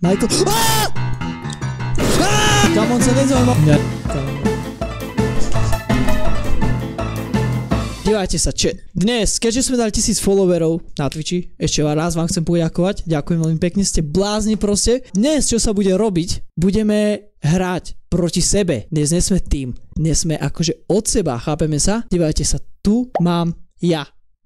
Michael. Kam on sa nezaujíma. Dívajte sa, dnes, keďže sme dali 1000 followerov na Twitchi, ešte raz vám chcem poďakovať, ďakujem veľmi pekne, ste blázni proste. Dnes, čo sa bude robiť, budeme hrať proti sebe. Dnes nie sme tým, dnes sme akože od seba, chápeme sa? Dívajte sa, tu mám ja.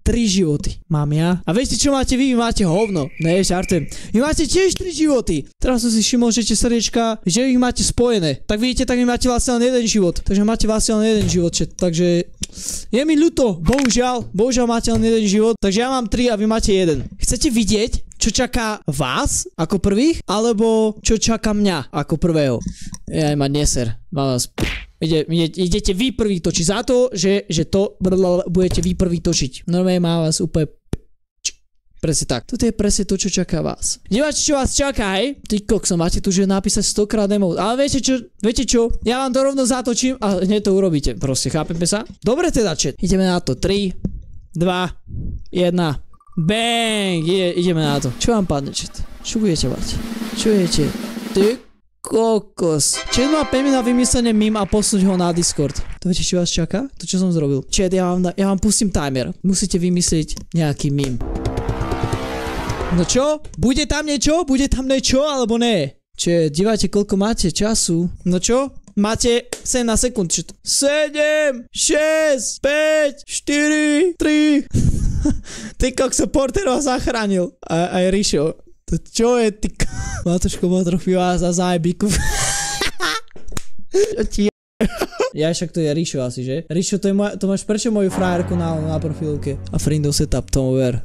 3 životy mám ja. A viete čo máte vy? Vy máte hovno. Ne, žartujem. Vy máte tiež 3 životy. Teraz som si všimol, že tie srdiečka, že ich máte spojené. Tak vidíte, tak vy máte vlastne len jeden život. Takže máte vlastne len jeden život. Takže je mi ľúto. Bohužiaľ máte len jeden život. Takže ja mám 3 a vy máte 1. Chcete vidieť, čo čaká vás ako prvých? Alebo čo čaká mňa ako prvého? Ja ma neser. Mám vás... Idete vy prvý točiť za to, že to budete vy prvý točiť. Normálne má vás úplne presne tak. Toto je presne to, čo čaká vás. Diváči, čo vás čaká, hej? Ty kokso, máte tu že napísať 100-krát emote. Ale viete čo? Ja vám to rovno zatočím a hneď to urobíte. Proste, chápeme sa? Dobre teda, chat. Ideme na to. 3, 2, 1. Bang! Ideme na to. Čo vám padne, chat? Čo budete mať? Čo jete? Ty kokos. Chat má 5 minút vymyslené meme a posunúť ho na Discord. To viete, čo vás čaká? To, čo som zrobil. Chat, ja vám pustím timer. Musíte vymyslieť nejaký meme. No čo? Bude tam niečo? Bude tam niečo, alebo ne? Chat, dívajte, koľko máte času. No čo? Máte 17 sekúnd. 7, 6, 5, 4, 3. Ty kokso, Porter ho zachránil. Aj Rišo. To čo je, ty Matoško ma trofila za zájbiku. Ja však to je Rišo asi, že? Rišo, to máš prečo moju frajerku na profilke? A friendov setup, tomu ver.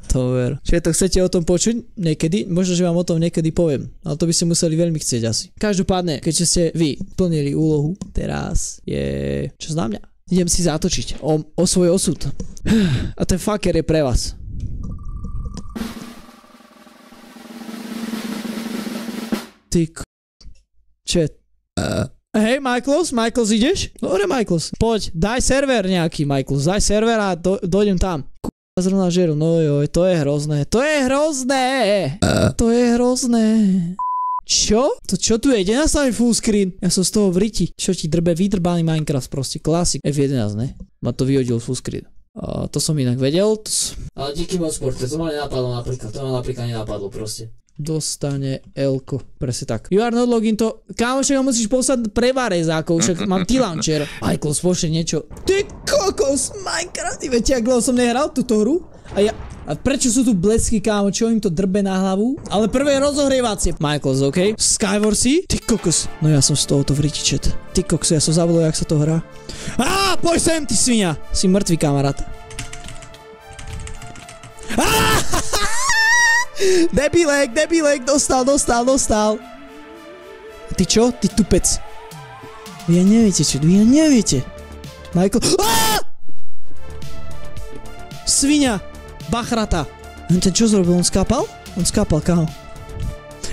Čiže to chcete o tom počuť niekedy? Možno, že vám o tom niekedy poviem. Ale to by ste museli veľmi chcieť asi. Každopádne, keďže ste vy plnili úlohu, teraz je čas na mňa. Idem si zatočiť o svoj osud. A ten fucker je pre vás. Ty Chat. Hej, Michaels, ideš? Dobre, Michaels. Poď, daj server nejaký, Michaels. Daj server a dojdem tam. Zrovna žeru, no joj, to je hrozné. To je hrozné. Čo? To čo tu je? Nenastaví full screen. Ja som z toho v riti. Čo ti drbe? Vydrbaný Minecraft proste. Klasik. F11, ne? Ma to vyhodil full screen. To som inak vedel. Ale díky moc sport. To ma nenapadlo napríklad. To ma napríklad nenapadlo proste. Dostane Elko. Presne tak. You are not login to... Kámo, však musíš poslať pre varezákov, však mám T-Launcher. Michael, spošli niečo. Ty kokos, Minecraft. Viete, jak dlho som nehral túto hru? A prečo sú tu blesky, kámo? Čo im to drbe na hlavu? Ale prvé rozohrievacie. Michaels, OK? Skywarsy? Ty kokos. No ja som z tohoto v riti, chat. Ty kokos, ja som zabudol, jak sa to hrá. Poď sem, ty svinia. Si mŕtvý, kamarát. Debilek, dostal. Ty čo? Ty tupec. Vy neviete čo? Vy neviete. Michael. Svinia. Bachrata. Ten čo zrobil? On skápal? On skápal, kámo.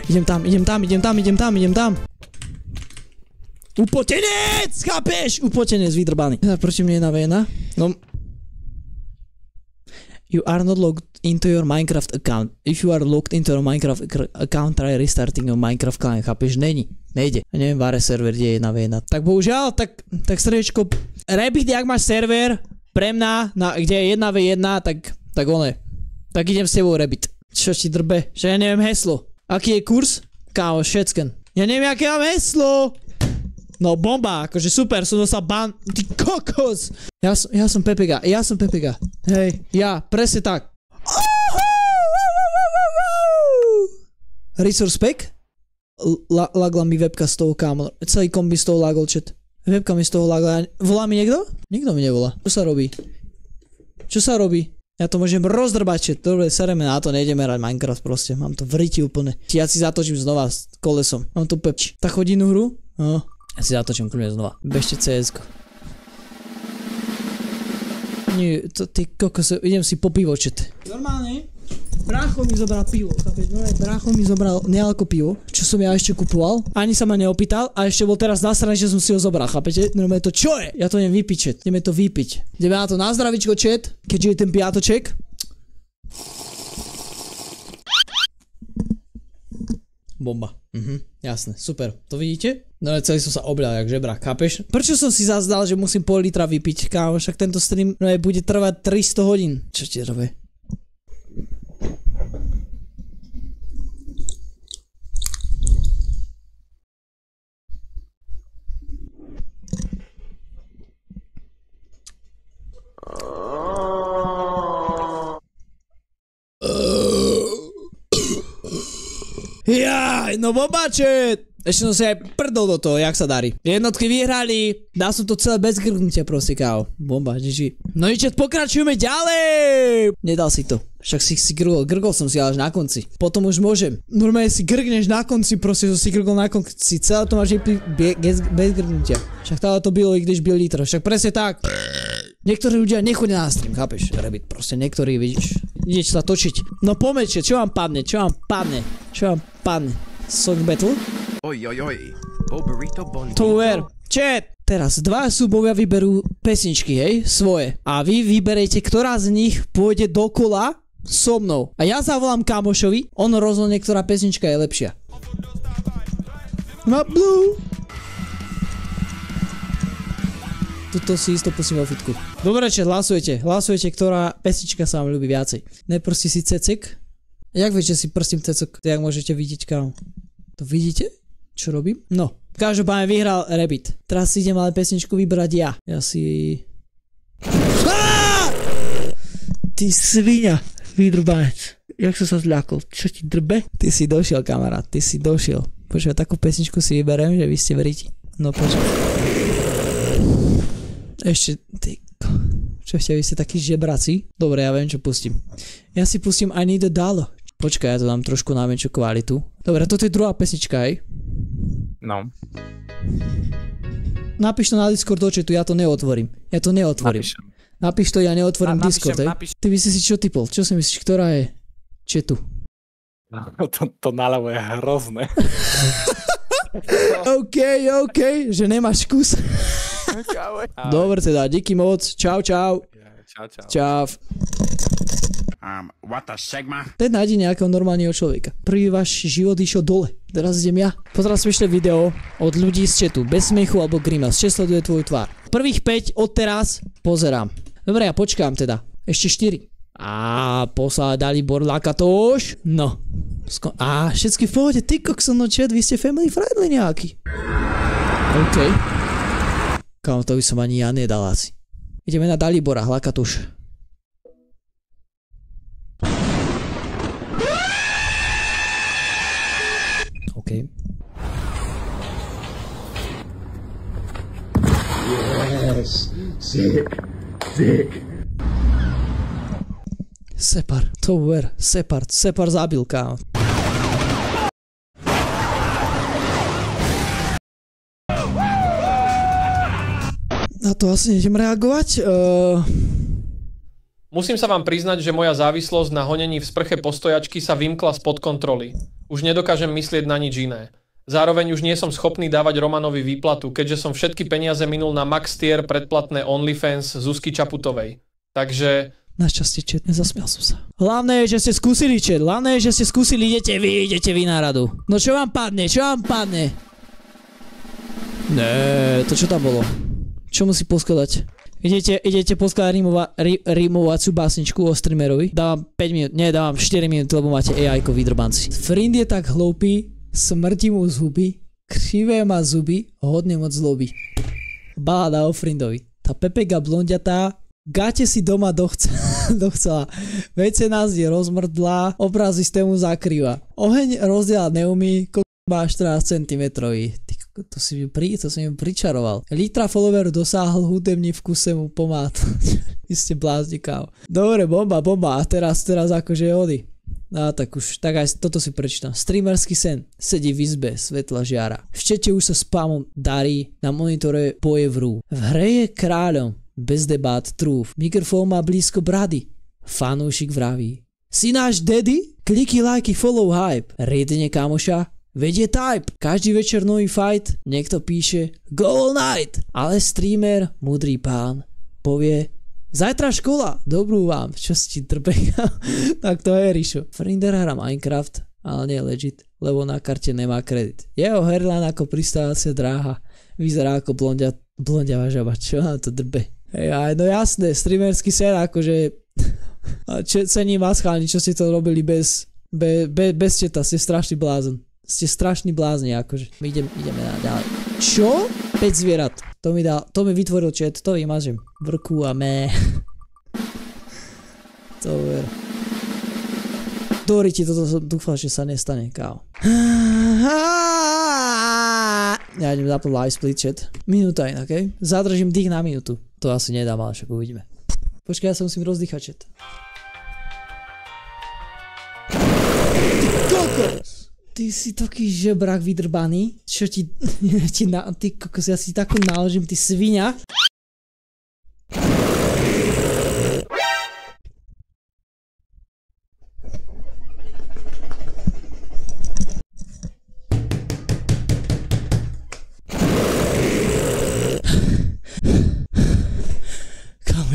Idem tam. Upotenec! Chápeš? Upotenec vydrbaný. Proti mne jedna vena. No. You are not logged into your Minecraft account. If you are logged into your Minecraft account, try restarting your Minecraft client. Chápeš? Nejde. Ja neviem, váre server, kde je jedna vena. Tak bohužiaľ, tak srdiečko. Rebit, jak máš server pre mňa, kde je 1v1, tak one. Tak idem s tebou rebit. Čo ti drbe? Že ja neviem heslo. Aký je kurz? Kámo, všetken. Ja neviem, aké mám heslo. No bomba, akože super, som dostal ban. Ty kokos. Ja som Pepega. Hej, ja, presne tak. Resource pack? Lagla mi webka z toho, kámo. Celý kombi z toho lagol, chat. Webka mi z toho lagla. Volá mi niekto? Nikto mi nevolá. Čo sa robí? Ja to môžem rozdrbať, chat. Dobre, sereme na to, nejdeme hrať Minecraft proste. Mám to v riti úplne. Ja si zatočím znova s kolesom. Mám tu pepč. Tak hodinu hru? No. Ja si zatočím kľudne znova. Bežte CS-ko. Nie, ty kokos, idem si po pivo, chat. Normálne, brácho mi zobral pivo, chápeš? Brácho mi zobral nealko pivo, čo som ja ešte kupoval. Ani sa ma neopýtal a ešte bol teraz nasraný, že som si ho zobral, chápete? Normálne to, čo je? Ja to idem vypiť, chat. Ideme to vypiť. Ideme na to na zdravičko, chat, keďže je ten piatoček. Bomba. Jasné, super. To vidíte? No ale celý som sa obľal jak žebrak, chápeš? Prečo som si zazdal, že musím pol litra vypiť, kámo? Však tento stream bude trvať 300 hodín. Čo ti robí? Jaj, no bobačet! Ešte som si aj prdol do toho, jak sa darí. Jednotky vyhrali, dal som to celé bez grgnutia proste, kávo. Bomba, GG. No i čet, pokračujeme ďalej! Nedal si to. Však si grgol som si ale až na konci. Potom už môžem. Normálne si grgneš na konci, proste som si grgol na konci. Celé to máš bez grgnutia. Však tále to bylo, i když byl litr. Však presne tak. Niektorí ľudia nechodia na stream, chápeš? Rabbit, proste niektorí, vidíš. Ideš sa točiť. No pomeče, čo vám padne? Song battle? Oj. Burrito bonito. To ver. Chat. Teraz dva súbovia vyberú pesničky, hej, svoje. A vy vyberete, ktorá z nich pôjde dokola so mnou. A ja zavolám kamošovi, on rozhodne, ktorá pesnička je lepšia. Na blue. Tuto si isto pustím vo fitku. Dobre, chat, hlasujete, ktorá pesnička sa vám ľúbi viacej. Neprostí si cecek. Jak viete, si prstím cecek, jak môžete vidieť, kámo? To vidíte? Čo robím? No. Každopádne vyhral Rabbit. Teraz si idem ale pesničku vybrať ja. Ja si... Ty svinia, vydrbanec. Jak som sa zľakol? Čo ti drbe? Ty si došiel, kamarát, ty si došiel. Počkaj, takú pesničku si vyberiem, že vy ste veríte. No počkaj. Ešte, ty... Čo ešte, vy ste takí žebraci? Dobre, ja viem, čo pustím. Ja si pustím I Need a Dollar. Počkaj, ja to dám trošku na menšiu kvalitu. Dobre, toto je druhá pesnička, hej? No. Napíš to na Discord do chatu, ja to neotvorím. Napíš to, ja neotvorím Discord, hej? Ty myslíš si, čo typol? Čo si myslíš, ktorá je chatu? To naľavo je hrozné. OK, že nemáš kus. Dobre teda, díky moc. Čau. Čau. What the sigma? Teď nájdi nejakého normálneho človeka. Prvý váš život išiel dole. Teraz idem ja. Pozerám smiešné video od ľudí z chatu. Bez smiechu alebo grimas. Čo sleduje tvoju tvár. Prvých 5 odteraz pozerám. Dobre, ja počkám teda. Ešte 4. A poslal Dalibor Lakatoš. No. A všetky v pohode. Ty kokso, no chat, vy ste family friendly nejaký. OK. Kámo, to by som ani ja nedal asi. Ideme na Dalibora Lakatoš. OK. Yes. Sick. Separ, to ver. Separ zabil, kámo. Na to asi nejdem reagovať. Musím sa vám priznať, že moja závislosť na honení v sprche postojačky sa vymkla spod kontroly. Už nedokážem myslieť na nič iné. Zároveň už nie som schopný dávať Romanovi výplatu, keďže som všetky peniaze minul na Max Tier predplatné OnlyFans Zuzky Čaputovej. Takže... Našťastie, chat, nezasmial som sa. Hlavné je, že ste skúsili, chat. Hlavné je, že ste skúsili, idete vy na radu. No čo vám padne? Né, to čo tam bolo? Čo musí poskladať? Idete poskladať rimovaciu básničku o streamerovi. Dávam 5 minút, dávam 4 minúty, lebo máte AI-ko vydrbanci. Friend je tak hlúpy, smrti mu z huby, krivé má zuby, hodne moc zlobí. Balada o Frindovi. Tá Pepega blondiatá, gate si doma dochcela. Vece nás je rozmrdlá, obraz systému zakrýva. Oheň rozdielať neumí, má 14 cm. To si mi pričaroval. Litra follower dosáhl, hudební vkuse mu pomáha. Vy ste blázni, kámo. Dobre, bomba. A teraz akože hody. No tak už, tak aj toto si prečítam. Streamerský sen. Sedí v izbe, svetla žiara. V čete už sa spamom darí, na monitore poje vrú. V hre je kráľom, bez debát trúf. Mikrofón má blízko brady. Fanúšik vraví. Si náš daddy? Kliky, lajky, follow, hype. Rejdene kamoša. Vedie type. Každý večer nový fight. Niekto píše Go all night. Ale streamer, múdry pán, povie zajtra škola, dobrú vám. Čo si ti trpe? Tak to je, Rišo. Frinder hra Minecraft, ale nie legit. lebo na karte nemá kredit. Jeho hairline ako pristávacia dráha. Vyzerá ako blondiavá žaba. Čo na to drbe? No jasné, streamerský sen, akože cením vás chalani, čo ste to robili bez četa, ste strašný blázon. Ste strašný blázni, akože. Ideme ďalej. Čo? 5 zvierat. To mi vytvoril chat, to vymažem. Vrku a mé. To ver. Dori ti toto dúfam, že sa nestane, kámo. Ja idem zapnúť live split chat. Minúta inak, okej? Zadržím dých na minútu. To asi nedám, ale však uvidíme. Počkaj, ja sa musím rozdýchať chat. Kokos! Ty si taký žebrak vydrbaný. Čo ti ty kokos, ja si takú naložím, ty svinia.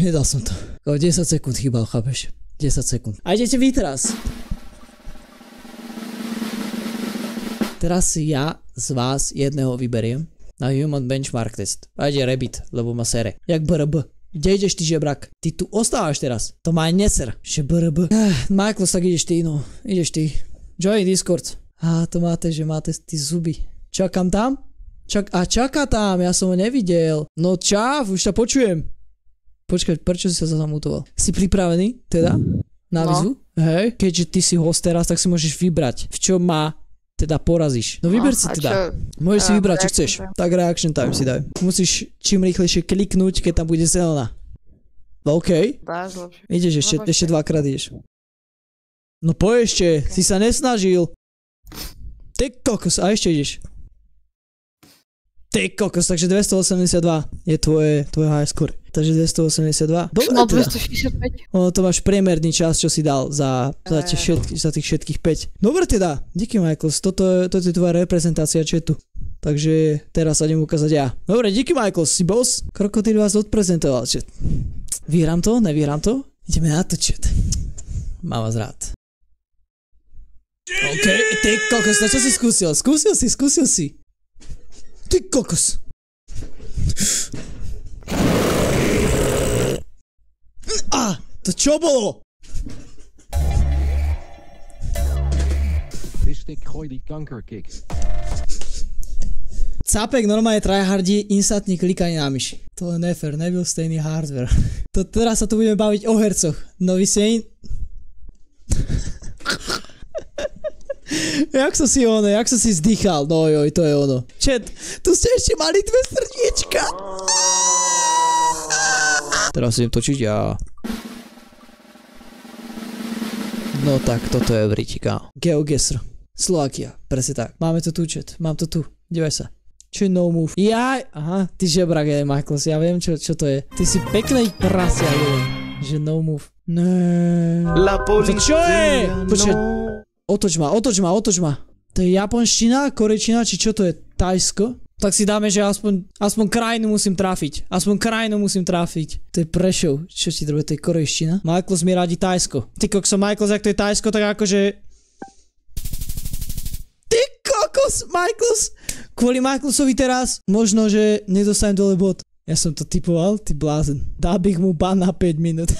Nedal som to. 10 sekúnd chýbal, chápeš? 10 sekúnd. A idete vy teraz. Teraz si ja z vás jedného vyberiem na Human Benchmark Test. A ide Rabbit, lebo ma sere. Jak BRB. Kde ideš ty, žebrak? Ty tu ostávaš teraz. To ma aj neser. Že BRB. Michael, tak ideš ty, no. Ideš ty. Join Discord. To máte, že máte ty zuby. Čakám tam? Čaká tam, ja som ho nevidel. No čau, už sa počujem. Počkaj, prečo si sa zamutoval? Si pripravený, teda? Na výzvu? Hej, keďže ty si host teraz, tak si môžeš vybrať, v čom ma teda porazíš. No vyber si teda. Môžeš si vybrať, čo chceš. Tak reaction time si daj. Musíš čím rýchlejšie kliknúť, keď tam bude zelená. OK. Ideš ešte dvakrát ideš. No poď ešte, si sa nesnažil. Ty kokos, a ešte ideš. Ty kokos, takže 282 je tvoje high score. Takže 282. Dobre, no 265. To máš priemerný čas, čo si dal za tých všetkých 5. Dobre teda, díky Michaels, toto je tvoja reprezentácia chatu. Takže teraz sa idem ukázať ja. Dobre, díky Michaels, si boss. Krokodil vás odprezentoval chat. Vyhrám to, nevyhrám to? Ideme na to chat. Mám vás rád. OK, ty kokos, na čo si skúsil? Skúsil si. Ty kokos. To čo bolo? Capek normálne tryhardí instantne klikanie na myši. To je nefer, nebyl stejný hardware. Teraz sa tu budeme baviť o hercoch. Nový Sane. Jak som si zdýchal? No joj, to je ono. Chat, tu ste ešte mali 2 srdiečka. Teraz idem točiť ja. No tak, toto je Britika. GeoGuessr. Slovakia, presne tak. Máme to tu, chat. Mám to tu. Dívaj sa. Čo je no move? Jaj! Aha, ty žebrak je, Michaels. Ja viem, čo to je. Ty si peknej prasia, že no move. To čo je? Počkaj. Otoč ma. To je japonština, korejčina, či čo to je? Tajsko? Tak si dáme, že aspoň krajinu musím trafiť. To je Prešov. Čo ti druhé, to je korejština? Michaels mi radí Tajsko. Ty kokos, Michaels, ak to je Tajsko, tak akože... Ty kokos, Michaels! Kvôli Michaelsovi teraz možno, že nedostanem dole bod. Ja som to typoval, ty blázen. Dá bych mu ban na 5 minút.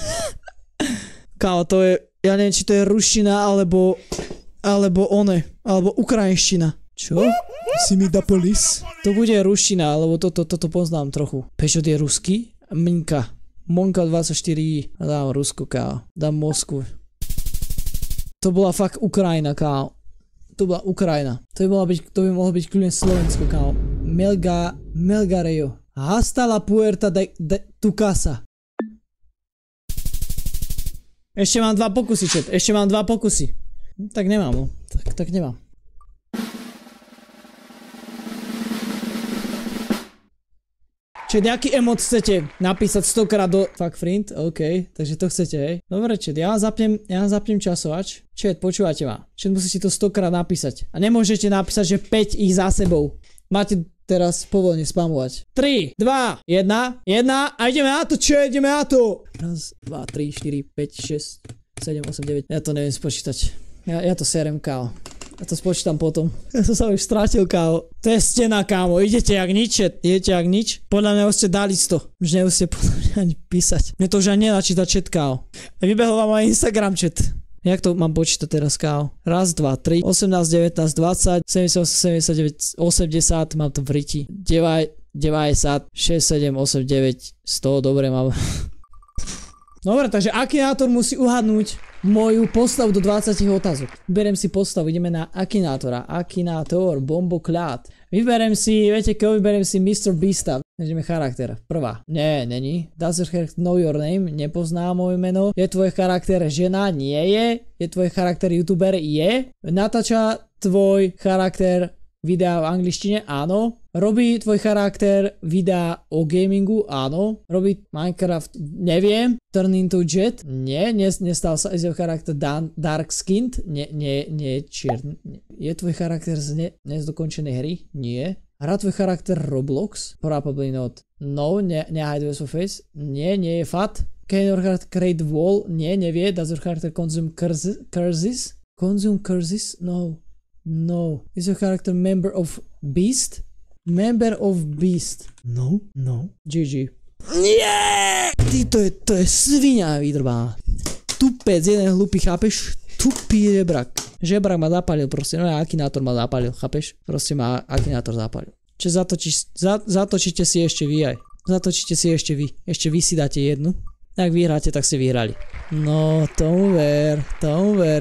Kámo, to je... Ja neviem, či to je ruština, alebo ukrajinština. Čo? Si mi da polis? To bude ruština, alebo toto poznám trochu. Pešot je ruský? Monka 24. Dám Rusko, kámo. Dám Moskvu. To bola fakt Ukrajina, kámo. To bola Ukrajina. To by mohlo byť kľudne Slovensko, kámo. Melgarejo. Hasta la puerta de tu casa. Ešte mám 2 pokusy, chat. Tak nemám, no. Tak nemám. Čiže nejaký emot chcete napísať 100 krát do... Fuck friend, OK, takže to chcete, hej. Dobre, chat, ja zapnem časovač. Chat, počúvate ma. Chat, musíte to 100 krát napísať. A nemôžete napísať, že 5 ich za sebou. Máte teraz povolenie spamovať. 3, 2, 1 a ideme na to, chat, ideme na to. 1, 2, 3, 4, 5, 6, 7, 8, 9. Ja to neviem spočítať. Ja to serem, kámo. Ja to spočítam potom. Ja som sa už strátil, kámo. To je stena, kámo. Idete jak nič, chat. Idete jak nič. Podľa mňa už ste dali 100. Už nemusíte podľa mňa ani písať. Mne to už ani nenačítať chat, kámo. Vybehol vám aj Instagram chat. Jak to mám počítať teraz, kámo? 1, 2, 3, 18, 19, 20, 78, 79, 80, mám to v riti. 90, 6, 7, 8, 9, 100, dobre mám. Dobre, takže Akinátor musí uhadnúť moju postavu do 20 otázok. Vyberiem si postavu, ideme na Akinátora. Akinátor, bombokľad. Vyberiem si, viete koho, vyberiem si Mr. Beasta. Ideme charakter. Prvá. Nie, není. Does your character know your name? Nepozná moje meno. Je tvoj charakter žena? Nie je. Je tvoj charakter youtuber? Je. Natáča tvoj charakter videa v angličtine? Áno. Robí tvoj charakter videa o gamingu? Áno. Robí Minecraft? Neviem. Turn into Jet? Nie. Nestal sa jeho charakter dark skinned? Nie čierny. Je tvoj charakter z nezdokončenej hry? Nie. Hrá tvoj charakter Roblox? Probably not. No, nehiduje svoj face? Nie je fat. Can your character create wall? Nie, nevie. Does your character consume curses? Consume curses? No. Is your character member of Beast? Member of Beast. No. GG. Nie! Ty, to je svinia vydrbaná. Tupec, jeden hlupý, chápeš? Tupý žebrak ma zapálil, proste, no Akinátor ma zapálil, chápeš? Proste ma Akinátor zapálil. Čiže zatočíte si ešte vy aj. Zatočíte si ešte vy. Ešte vy si dáte jednu. Ak vyhráte, tak ste vyhrali. No, tomu ver,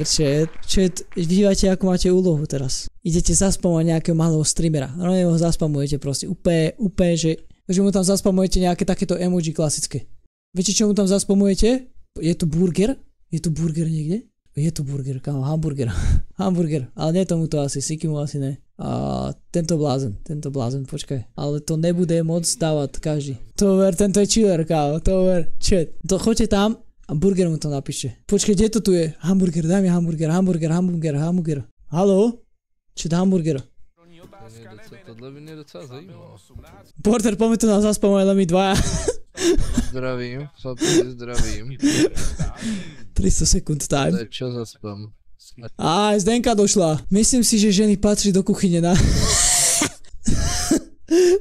chat. Chat, dívajte, ako máte úlohu teraz. Idete zaspamovať nejakého malého streamera. No, ho zaspamujete proste úplne, že mu tam zaspamujete nejaké takéto emoji klasické. Viete, čo mu tam zaspamujete? Je tu burger? Je tu burger niekde? Je tu burger, kámo, hamburger, ale nie tomuto asi, Sikimu asi ne. A tento blázen, počkaj. Ale to nebude môcť dávať každý. To ver, tento je chiller, kámo, to ver, chat. To choďte tam a burger mu to napíšte. Počkaj, kde to tu je? Hamburger, daj mi hamburger. Haló? Chat, hamburger. Tohle by mě docela zajímalo. Porter, poďme to nám zaspamovať, len my dvaja. Zdravím, chlapci, zdravím. 300 sekúnd time. To je čo za spam? Aj, Zdenka došla. Myslím si, že ženy patrí do kuchyne, na.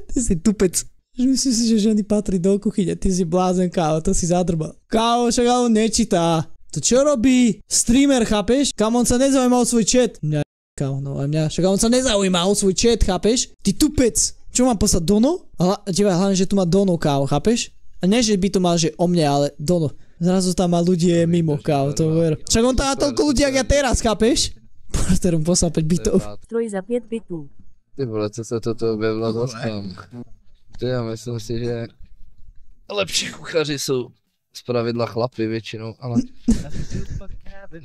Ty si tupec. Myslím si, že ženy patrí do kuchyne. Ty si blázen, kávo, to si zadrbal. Kávo, však ale on nečítá. To čo robí streamer, chápeš? Kam on sa nezaujíma o svoj chat. Mňa, kávo, no aj mňa. Však on sa nezaujíma o svoj chat, chápeš? Ty tupec. Čo mám poslať, Dono? Dívaj, hlavne, že tu má Dono, kávo, chápeš? A nie, že by to mal, že o mne, ale Dono. Zrazu tam má ľudí mimo, kávo, to ver. Však on tam má toľko ľudí, jak ja teraz, chápeš? Porter mu poslal 5 bitov. Stroj za 5 bitů. Ty vole, co se toto objevilo za spam? Ty, já myslím si, že lepší kuchaři jsou zpravidla chlapy většinou, ale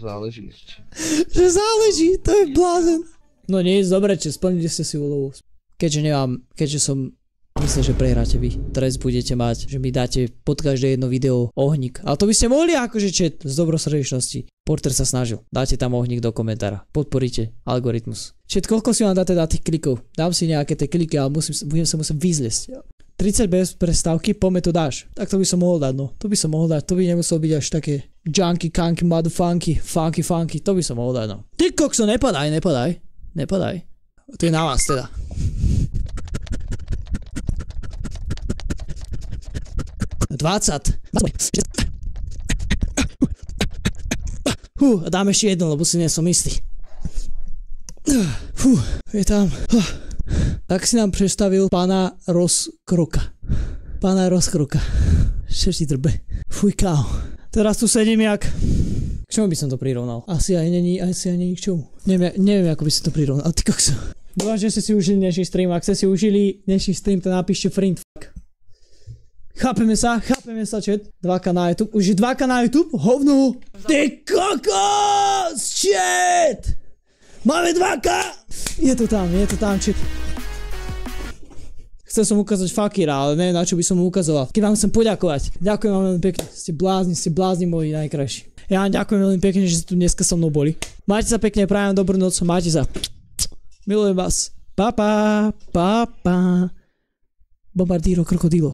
záleží. Že záleží, to je blázen. No nic, dobre, či splnili ste si úlohu. Keďže som myslím, že prehráte vy. Trest budete mať, že mi dáte pod každé jedno video ohník. Ale to by ste mohli akože chat z dobrosrdečnosti. Porter sa snažil. Dáte tam ohník do komentára. Podporíte algoritmus. Chat, koľko si vám dáte dať tých klikov? Dám si nejaké tie kliky, ale budem sa musieť vyzliesť. 30 bez prestávky, poďme to dáš. Tak to by som mohol dať, no. To by som mohol dať. To by nemuselo byť až také junky, kanky, motherfunky, funky. To by som mohol dať, no. Ty kokso, nepadaj. To je na vás teda. A dám ešte jedno, lebo si nie som istý. Je tam. Tak si nám predstavil pána Rozkroka. Čo ti drbe? Fuj, kámo. Teraz tu sedím jak... K čomu by som to prirovnal? Asi aj není k čomu. Neviem, ako by som to prirovnal. Ale ty kokso. Dúfam, že ste si užili dnešný stream. Ak ste si užili dnešný stream, to napíšte friend fuck. Chápeme sa, chat. 2K na YouTube. Už je 2K na YouTube? Hovno! Ty kokos, chat! Máme 2K! Je to tam, chat. Chcel som ukázať fakíra, ale neviem, na čo by som mu ukazoval. Keď vám chcem poďakovať. Ďakujem vám veľmi pekne. Ste blázni moji najkrajší. Ja vám ďakujem veľmi pekne, že ste tu dneska so mnou boli. Majte sa pekne, prajem dobrú noc. Majte sa. Milujem vás. Pa. Bombardíro krokodílo.